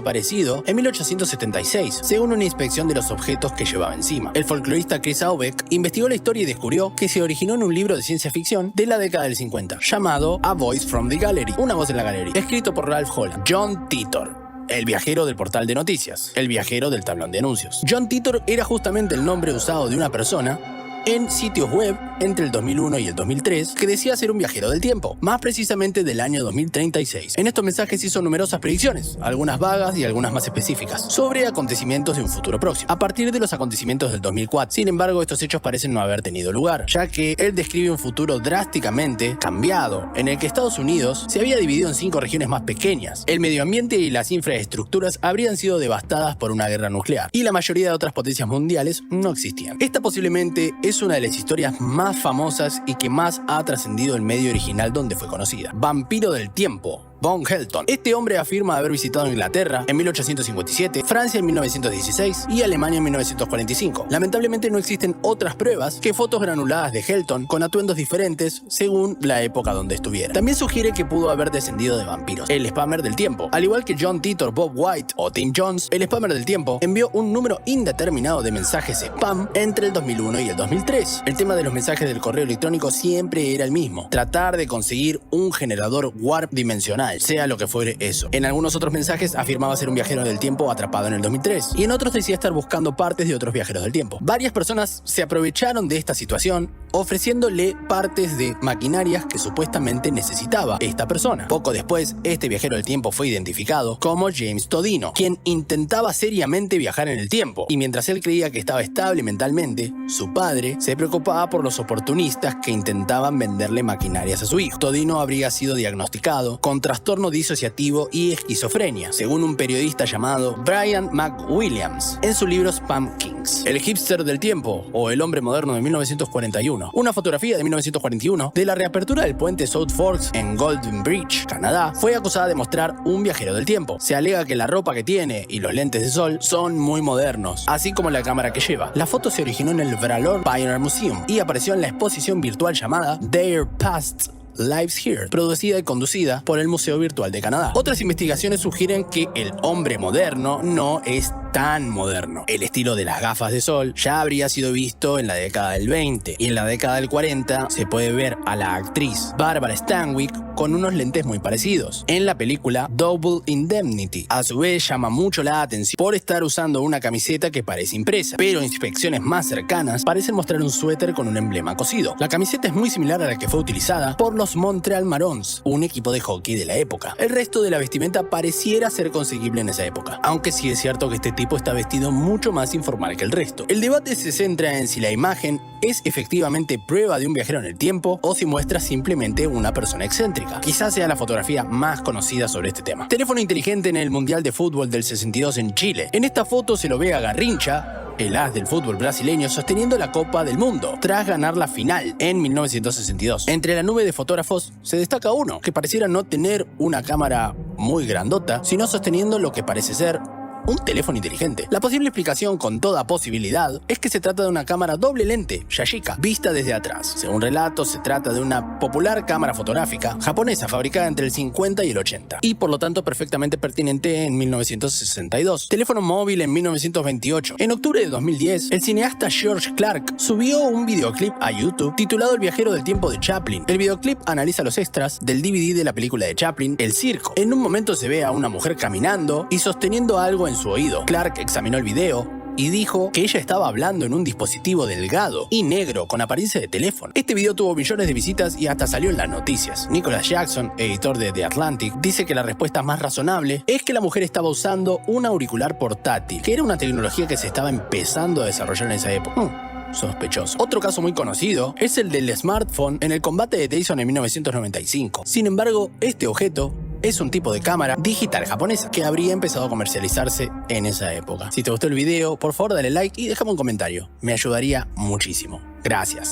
en 1876, según una inspección de los objetos que llevaba encima. El folclorista Chris Aubeck investigó la historia y descubrió que se originó en un libro de ciencia ficción de la década del 50, llamado A Voice from the Gallery, una voz en la galería, escrito por Ralph Holland. John Titor, el viajero del portal de noticias, el viajero del tablón de anuncios. John Titor era justamente el nombre usado de una persona en sitios web entre el 2001 y el 2003 que decía ser un viajero del tiempo, más precisamente del año 2036. En estos mensajes hizo numerosas predicciones, algunas vagas y algunas más específicas, sobre acontecimientos de un futuro próximo, a partir de los acontecimientos del 2004. Sin embargo, estos hechos parecen no haber tenido lugar, ya que él describe un futuro drásticamente cambiado, en el que Estados Unidos se había dividido en 5 regiones más pequeñas, el medio ambiente y las infraestructuras habrían sido devastadas por una guerra nuclear, y la mayoría de otras potencias mundiales no existían. Esta posiblemente es una de las historias más famosas y que más ha trascendido el medio original donde fue conocida. Vampiro del Tiempo. von Helton. Este hombre afirma haber visitado Inglaterra en 1857, Francia en 1916 y Alemania en 1945. Lamentablemente no existen otras pruebas que fotos granuladas de Helton con atuendos diferentes según la época donde estuviera. También sugiere que pudo haber descendido de vampiros. El spammer del tiempo. Al igual que John Titor, Bob White o Tim Jones, el spammer del tiempo envió un número indeterminado de mensajes spam entre el 2001 y el 2003. El tema de los mensajes del correo electrónico siempre era el mismo: tratar de conseguir un generador warp dimensional, sea lo que fuere eso. En algunos otros mensajes afirmaba ser un viajero del tiempo atrapado en el 2003, y en otros decía estar buscando partes de otros viajeros del tiempo. Varias personas se aprovecharon de esta situación ofreciéndole partes de maquinarias que supuestamente necesitaba esta persona. Poco después, este viajero del tiempo fue identificado como James Todino, quien intentaba seriamente viajar en el tiempo, y mientras él creía que estaba estable mentalmente, su padre se preocupaba por los oportunistas que intentaban venderle maquinarias a su hijo. Todino habría sido diagnosticado con trastorno disociativo y esquizofrenia, según un periodista llamado Brian McWilliams en su libro Spam Kings. El hipster del tiempo, o el hombre moderno de 1941. Una fotografía de 1941 de la reapertura del puente South Forks en Golden Bridge, Canadá, fue acusada de mostrar un viajero del tiempo. Se alega que la ropa que tiene y los lentes de sol son muy modernos, así como la cámara que lleva. La foto se originó en el Vralor Pioneer Museum y apareció en la exposición virtual llamada Their Past Lives Here, producida y conducida por el Museo Virtual de Canadá. Otras investigaciones sugieren que el hombre moderno no es tan moderno. El estilo de las gafas de sol ya habría sido visto en la década del 20, y en la década del 40 se puede ver a la actriz Barbara Stanwyck con unos lentes muy parecidos en la película Double Indemnity. A su vez llama mucho la atención por estar usando una camiseta que parece impresa, pero inspecciones más cercanas parecen mostrar un suéter con un emblema cosido. La camiseta es muy similar a la que fue utilizada por los Montreal Maroons, un equipo de hockey de la época. El resto de la vestimenta pareciera ser conseguible en esa época, aunque sí es cierto que este tipo está vestido mucho más informal que el resto. El debate se centra en si la imagen es efectivamente prueba de un viajero en el tiempo o si muestra simplemente una persona excéntrica. Quizás sea la fotografía más conocida sobre este tema. Teléfono inteligente en el Mundial de Fútbol del 62 en Chile. En esta foto se lo ve a Garrincha, el as del fútbol brasileño, sosteniendo la Copa del Mundo tras ganar la final en 1962. Entre la nube de fotógrafos se destaca uno que pareciera no tener una cámara muy grandota, sino sosteniendo lo que parece ser un teléfono inteligente. La posible explicación con toda posibilidad es que se trata de una cámara doble lente, Yashica, vista desde atrás. Según relatos, se trata de una popular cámara fotográfica japonesa fabricada entre el 50 y el 80, y por lo tanto perfectamente pertinente en 1962. Teléfono móvil en 1928. En octubre de 2010, el cineasta George Clark subió un videoclip a YouTube titulado El viajero del tiempo de Chaplin. El videoclip analiza los extras del DVD de la película de Chaplin, El circo. En un momento se ve a una mujer caminando y sosteniendo algo en su oído. Clark examinó el video y dijo que ella estaba hablando en un dispositivo delgado y negro con apariencia de teléfono. Este video tuvo millones de visitas y hasta salió en las noticias. Nicholas Jackson, editor de The Atlantic, dice que la respuesta más razonable es que la mujer estaba usando un auricular portátil, que era una tecnología que se estaba empezando a desarrollar en esa época. Sospechoso. Otro caso muy conocido es el del smartphone en el combate de Tyson en 1995. Sin embargo, este objeto es un tipo de cámara digital japonesa que habría empezado a comercializarse en esa época. Si te gustó el video, por favor dale like y déjame un comentario. Me ayudaría muchísimo. Gracias.